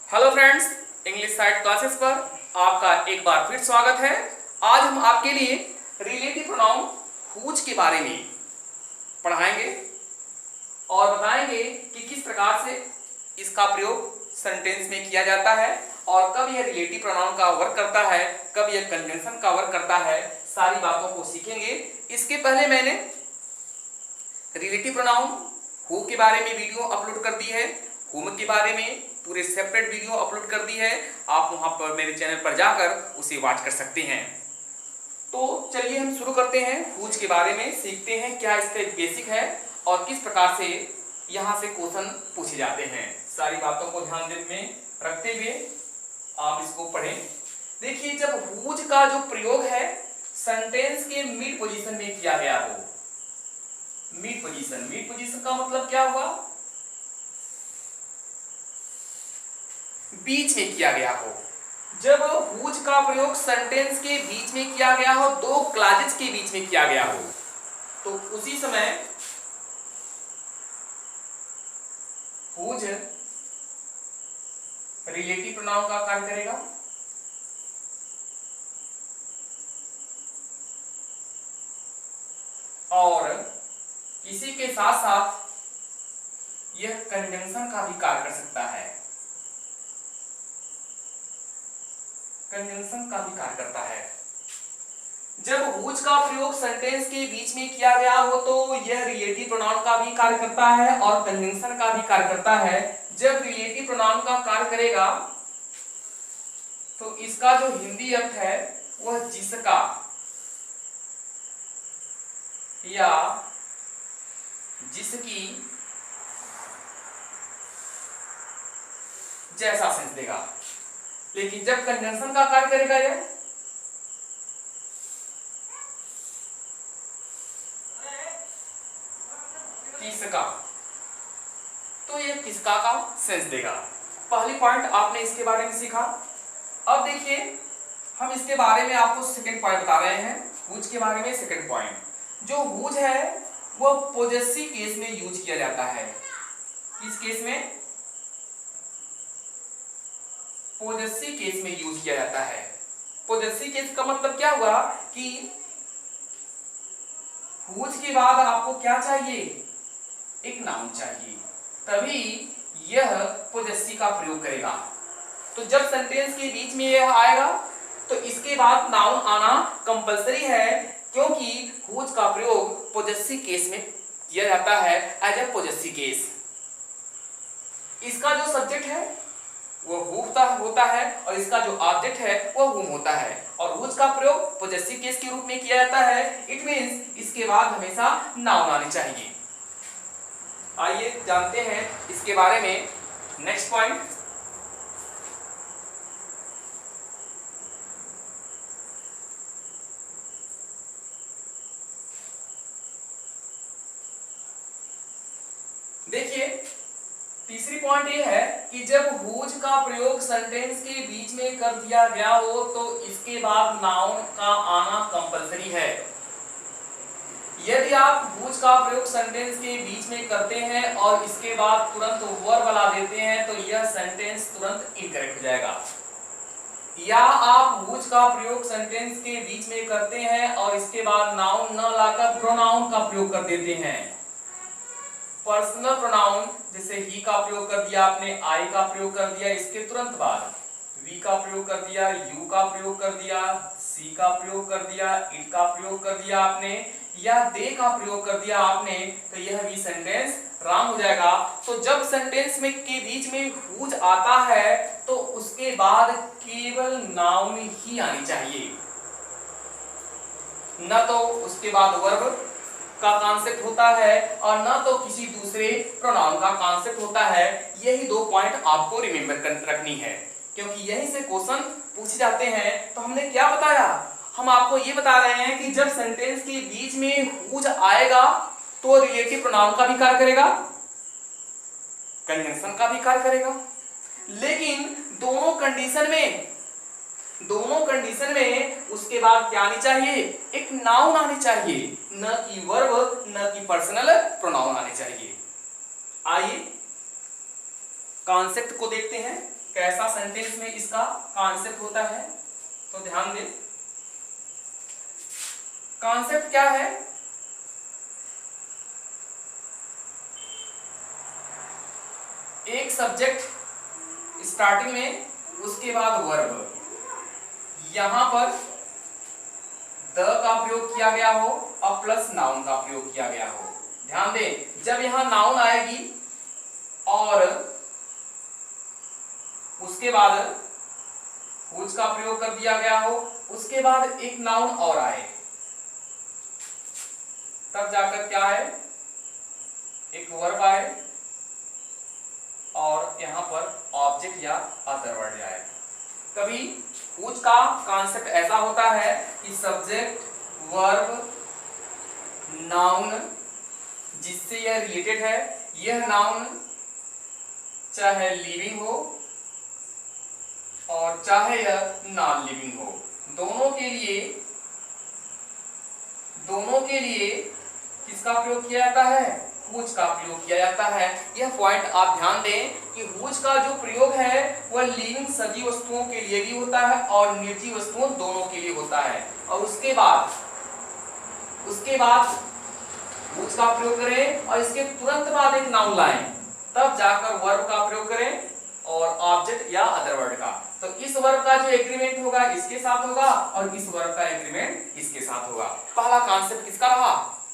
Hello friends, English side classes पर आपका एक बार फिर स्वागत है। आज हम आपके लिए रिलेटिव प्रोनाउन हुज के बारे में पढ़ाएंगे और बताएंगे कि किस प्रकार से इसका प्रयोग सेंटेंस में किया जाता है और कब यह रिलेटिव प्रोनाउन का वर्क करता है, कब यह कंजंक्शन का वर्क करता है। सारी बातों को सीखेंगे। इसके पहले मैंने रिलेटिव प्रोनाउन हु के बारे में वीडियो अपलोड कर दी है, हुम के बारे में पूरे सेपरेट वीडियो अपलोड कर दी है। आप वहां पर मेरे चैनल पर जाकर उसे वॉच कर सकते हैं। तो चलिए हम शुरू करते हैं। हुज के बारे में सीखते हैं क्या इसका बेसिक है और किस प्रकार से यहां से क्वेश्चन पूछे जाते हैं। सारी बातों को ध्यान में रखते हुए आप इसको पढ़ें। देखिए, जब हुज का जो प्रयोग है सेंटेंस के मिड पोजीशन में किया गया हो, मिड पोजीशन का मतलब क्या हुआ? बीच में किया गया हो। जब हुज का प्रयोग सेंटेंस के बीच में किया गया हो, दो क्लॉजेस के बीच में किया गया हो, तो उसी समय हुज रिलेटिव प्रोनाउन का कार्य करेगा। और इसी के साथ साथ यह कंजंक्शन का भी कार्य कर सकता है, कंजंक्शन का भी कार्य करता है। जब हुज का प्रयोग सेंटेंस के बीच में किया गया हो तो यह रिलेटिव प्रोनाउन का भी कार्य करता है और कंजंक्शन का भी कार्य करता है। जब रिलेटिव प्रोनाउन का कार्य करेगा तो इसका जो हिंदी अर्थ है वह जिसका या जिसकी जैसा सेंस देगा। लेकिन जब कंजंक्शन का कार्य करेगा यह किसका, तो यह किसका का सेंस देगा। पहली पॉइंट आपने इसके बारे में सीखा। अब देखिए, हम इसके बारे में आपको सेकंड पॉइंट बता रहे हैं। हुज के बारे में सेकंड पॉइंट, जो हुज है वह पोजेसिव केस में यूज किया जाता है। किस केस में? पोजेसिव केस में यूज किया जाता है। पोजेसिव केस का मतलब क्या हुआ कि हुज के बाद आपको क्या चाहिए? एक नाउन चाहिए, तभी यह पोजेसिव का प्रयोग करेगा। तो जब सेंटेंस के बीच में यह आएगा तो इसके बाद नाउन आना कंपलसरी है, क्योंकि हुज का प्रयोग पोजेसिव केस में किया जाता है एज ए पोजेसिव केस। इसका जो सब्जेक्ट है वो हु होता है और इसका जो ऑब्जेक्ट है वो हुम होता है और हुज का प्रयोग पोजेसिव केस के रूप में किया जाता है। इट मींस इसके बाद हमेशा नाउन आनी चाहिए। आइए जानते हैं इसके बारे में। नेक्स्ट पॉइंट, देखिए तीसरी पॉइंट ये है कि जब हुज का प्रयोग सेंटेंस के बीच में कर दिया गया हो तो इसके बाद नाउन का आना कंपलसरी है। यदि आप हुज का प्रयोग सेंटेंस के बीच में करते हैं और इसके बाद तुरंत वर्ब ला देते हैं तो यह सेंटेंस तुरंत इनकरेक्ट हो जाएगा। या आप हुज का प्रयोग सेंटेंस के बीच में करते हैं और इसके बाद नाउन न लाकर प्रोनाउन का प्रयोग कर देते हैं। पर्सनल प्रोनाउन जैसे ही का प्रयोग कर दिया आपने, आई का प्रयोग कर दिया, इसके तुरंत बाद वी का प्रयोग कर दिया, यू का प्रयोग कर दिया, सी का प्रयोग कर दिया, इट का प्रयोग कर दिया आपने, या दे का प्रयोग कर दिया आपने, तो यह भी सेंटेंस रॉन्ग हो जाएगा। तो जब सेंटेंस में के बीच में हुज आता है तो उसके बाद केवल नाउन ही आनी चाहिए, न तो उसके बाद वर्ब का कॉन्सेप्ट होता है और ना तो किसी दूसरे प्रोनाउन का कॉन्सेप्ट होता है। यही दो पॉइंट आपको रिमेंबर कर रखनी है, क्योंकि यहीं से क्वेश्चन पूछे जाते हैं। तो हमने क्या बताया? हम आपको ये बता रहे हैं कि जब सेंटेंस के बीच में हुज आएगा तो रिलेटिव प्रोनाउन का भी कार्य करेगा, कंजंक्शन का भी कार्य करेगा। लेकिन दोनों कंडीशन में उसके बाद क्या आनी चाहिए? एक नाउन आनी चाहिए, न कि वर्ब, न कि पर्सनल प्रोनाउन आने चाहिए। आइए कॉन्सेप्ट को देखते हैं कैसा सेंटेंस में इसका कॉन्सेप्ट होता है, तो ध्यान दें। कॉन्सेप्ट क्या है? एक सब्जेक्ट स्टार्टिंग में, उसके बाद वर्ब, यहां पर द का प्रयोग किया गया हो और प्लस नाउन का प्रयोग किया गया हो। ध्यान दें, जब यहां नाउन आएगी और उसके बाद हुज का प्रयोग कर दिया गया हो, उसके बाद एक नाउन और आए, तब जाकर क्या है, एक वर्ब आए और यहां पर ऑब्जेक्ट या अदर वर्ड आए। कभी हुज का कॉन्सेप्ट ऐसा होता है कि सब्जेक्ट, वर्ब, नाउन जिससे यह रिलेटेड है, यह नाउन चाहे लिविंग हो और चाहे यह नॉन लिविंग हो, दोनों के लिए किसका प्रयोग किया जाता है? हुज का प्रयोग किया जाता है। यह पॉइंट आप ध्यान दें कि हुज का जो प्रयोग है वह लिविंग सजीव वस्तुओं के लिए भी होता है और निर्जीव वस्तुओं दोनों के लिए होता है। और उसके बाद हुज का प्रयोग करें और इसके तुरंत बाद एक नाउन लाएं, तब जाकर वर्ब का प्रयोग करें और ऑब्जेक्ट या अदर वर्ड का। तो इस वर्ब का जो एग्रीमेंट होगा इसके साथ होगा और इस वर्ब का एग्रीमेंट इसके साथ होगा। पहला कॉन्सेप्ट किसका रहा?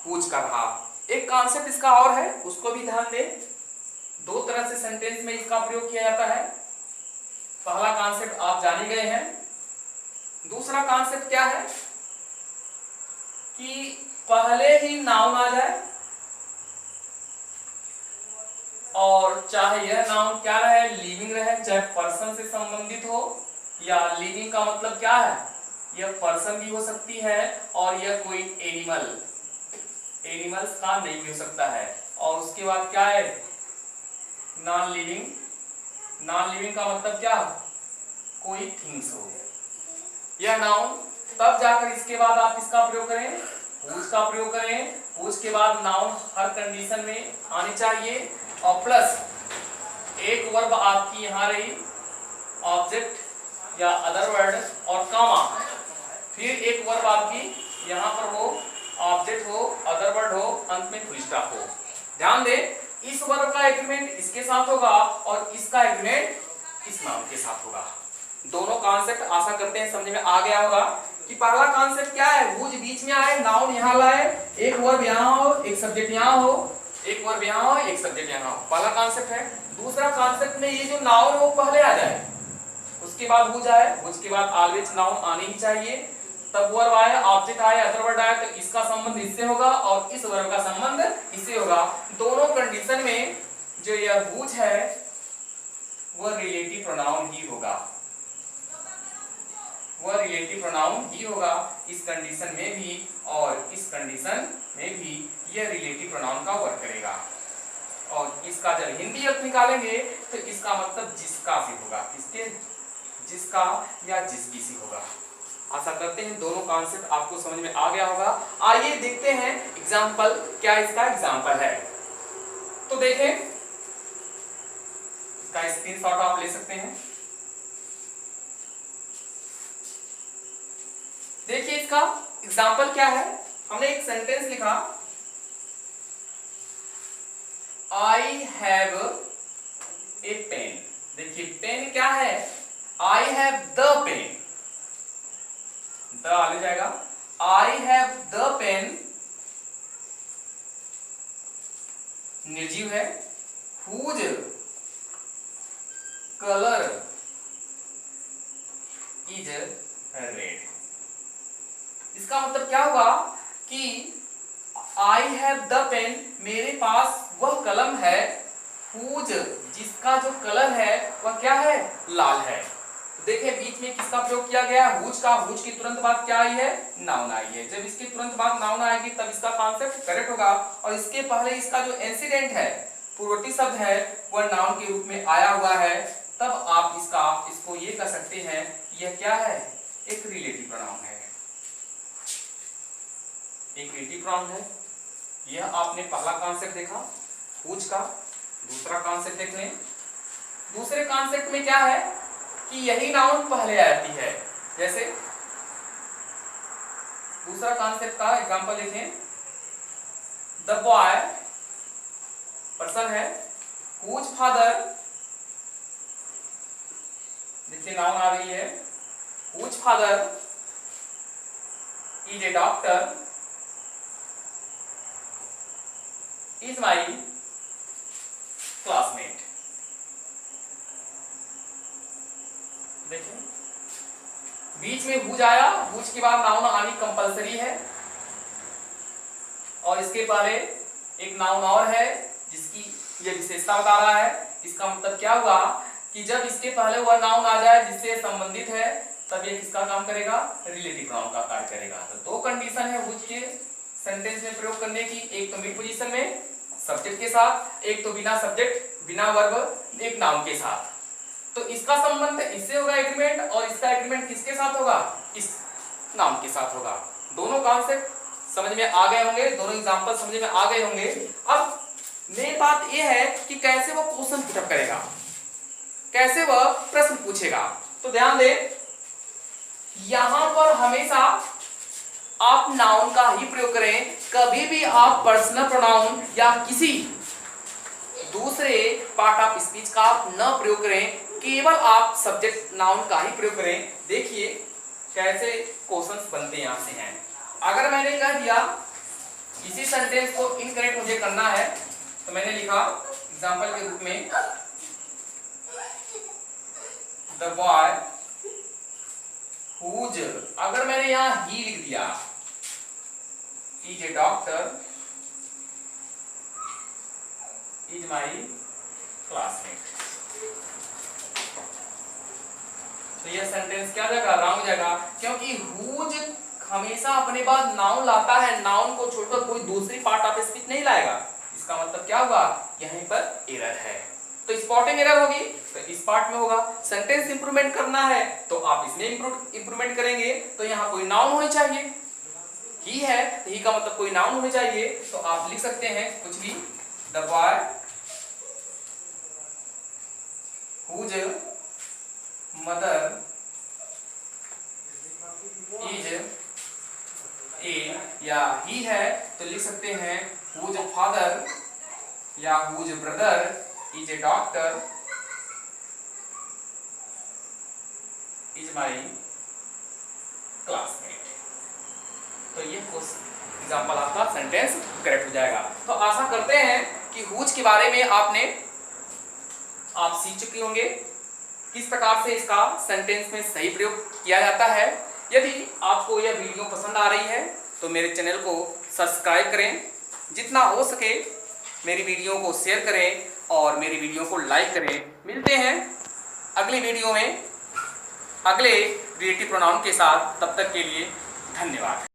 हुज का रहा। एक कॉन्सेप्ट इसका और है, उसको भी ध्यान दें। दो तरह से सेंटेंस में इसका प्रयोग किया जाता है। पहला कॉन्सेप्ट आप जान ही गए हैं। दूसरा कॉन्सेप्ट क्या है कि पहले ही नाउन आ जाए और चाहे यह नाउन क्या रहे, लिविंग रहे, चाहे पर्सन से संबंधित हो, या लिविंग का मतलब क्या है, यह पर्सन भी हो सकती है और यह कोई एनिमल्स का नहीं भी हो सकता है। और उसके बाद क्या है, नॉन लिविंग का मतलब क्या, कोई थिंग्स हो, यह नाउन। तब जाकर इसके बाद आप इसका प्रयोग करें, हुज का प्रयोग करें। हुज के बाद नाउन हर कंडीशन में आनी चाहिए और प्लस एक वर्ब आपकी यहां रही, ऑब्जेक्ट या अदर वर्ड और कॉमा, फिर एक वर्ब आपकी यहां पर हो, ऑब्जेक्ट हो, अदर वर्ड हो, अंत में फुल स्टॉप हो। ध्यान दें, इस वर्ब का एग्रीमेंट इसके साथ होगा और इसका एग्रीमेंट इस नाउन के साथ होगा। दोनों कॉन्सेप्ट आशा करते हैं समझ में आ गया होगा कि पहला कॉन्सेप्ट क्या है, हुज बीच में आए, नाउन यहां लाए, एक वर्ब यहां हो, एक सब्जेक्ट यहां हो, एक वर्ब यहां हो, एक सब्जेक्ट यहां हो, पहला कॉन्सेप्ट है। दूसरा कॉन्सेप्ट में ये जो नाउन हो पहले आ जाए, उसके बाद हुज आए, हुज के बाद ऑलवेज नाउन आने ही चाहिए, तब वर्ब आए, ऑब्जेक्ट आए, अदर वर्ड आए, तो इसका संबंध इससे होगा और इस वर्ब का संबंध इससे होगा। दोनों कंडीशन में जो यह हुज है वह रिलेटिव प्रोनाउन ही होगा, इस कंडीशन में भी और इस कंडीशन में भी यह रिलेटिव प्रोनाउन का वर्क करेगा। और इसका जब हिंदी अर्थ निकालेंगे तो इसका मतलब जिसका से होगा, किसके, जिसका या जिसकी से होगा। आशा करते हैं दोनों कॉन्सेप्ट आपको समझ में आ गया होगा। आइए देखते हैं एग्जांपल, क्या इसका एग्जांपल है। तो देखें, इसका स्क्रीनशॉट आप ले सकते हैं। देखिए इसका एग्जाम्पल क्या है। हमने एक सेंटेंस लिखा, आई हैव ए पेन। देखिए पेन क्या है, I have the pen, the आगे जाएगा, आई हैव द पेन निर्जीव है, हुज कलर इज रेड। इसका मतलब क्या होगा कि आई हैव द पेन, मेरे पास वह कलम है, हुज जिसका जो कलर है वह क्या है, लाल है। देखिए बीच में किसका प्रयोग किया गया है, हुज का। हुज की तुरंत बाद क्या आई है, नाउन आई है। जब इसके तुरंत बाद नाउन आएगी तब इसका कॉन्सेप्ट करेक्ट होगा। और इसके पहले इसका जो इंसिडेंट है, पूर्ववर्ती शब्द है, वह नाउन के रूप में आया हुआ है, तब आप इसको ये कह सकते हैं यह क्या है, एक रिलेटिव प्रोनाउन है, एक रिलेटिव प्रोनाउन है। यह आपने पहला कॉन्सेप्ट देखा हुज का। दूसरा कॉन्सेप्ट देख लें, दूसरे कॉन्सेप्ट में क्या है कि यही नाउन पहले आती है। जैसे दूसरा कॉन्सेप्ट का एग्जांपल देखें, द बॉय पर्सन है, हुज फादर, देखिए नाउन आ गई है, whose father is a doctor is my classmate. देखिए बीच में हुज आया, हुज के बाद नाउन आनी कंपलसरी है, और इसके पहले एक नाउन और है जिसकी ये विशेषता बता रहा है। इसका मतलब क्या हुआ कि जब इसके पहले वह नाउन आ जाए जिससे संबंधित है, तब ये किसका काम करेगा, रिलेटिव प्रोनाउन का कार्य करेगा। तो दो कंडीशन है हुज के सेंटेंस में प्रयोग करने की, एक तो मिड पोजीशन में सब्जेक्ट के साथ, एक तो बिना सब्जेक्ट बिना वर्ब एक नाउन के साथ। तो इसका संबंध इससे होगा एग्रीमेंट, और इसका एग्रीमेंट किसके साथ होगा, इस नाउन के साथ होगा। दोनों कॉन्सेप्ट समझ में आ गए होंगे, दोनों एग्जांपल समझ में आ गए होंगे। अब मेन बात यह है कि कैसे वो क्वेश्चन पुटअप करेगा, कैसे वह प्रश्न पूछेगा। तो ध्यान दें, यहां पर हमेशा आप नाउन का ही प्रयोग करें, कभी भी आप पर्सनल प्रोनाउन या किसी दूसरे पार्ट ऑफ स्पीच का न प्रयोग करें, केवल आप सब्जेक्ट नाउन का ही प्रयोग करें। देखिए कैसे क्वेश्चंस बनते हैं यहां से हैं। अगर मैंने कह दिया इसी सेंटेंस को इनकरेक्ट मुझे करना है, तो मैंने लिखा एग्जांपल के रूप में द बॉय हुज, अगर मैंने यहां ही लिख दिया, is a doctor is my classmate, तो यह सेंटेंस क्या जाएगा, रॉन्ग जाएगा, क्योंकि हुज हमेशा अपने बाद नाउन लाता है, नाउन को छोड़कर कोई दूसरी पार्ट ऑफ स्पीच नहीं लाएगा। इसका मतलब क्या होगा, यहीं पर एरर है, तो स्पॉटिंग एरर होगी, तो इस पार्ट में होगा। सेंटेंस इंप्रूवमेंट करना है तो आप इसमें इंप्रूवमेंट करेंगे, तो यहाँ कोई नाउन होनी चाहिए, ही है तो ही का मतलब कोई नाउन होनी चाहिए, तो आप लिख सकते हैं कुछ भी, the boy whose mother is a, या ही है तो लिख सकते हैं हुज फादर या whose brother is a doctor is my classmate. तो ये एग्जांपल आपका सेंटेंस करेक्ट हो जाएगा। तो आशा करते हैं कि हुज के बारे में आप सीख चुके होंगे किस प्रकार से इसका सेंटेंस में सही प्रयोग किया जाता है। यदि आपको यह वीडियो पसंद आ रही है तो मेरे चैनल को सब्सक्राइब करें, जितना हो सके मेरी वीडियो को शेयर करें और मेरी वीडियो को लाइक करें। मिलते हैं अगली वीडियो में अगले रिलेटिव प्रोनाउन के साथ, तब तक के लिए धन्यवाद।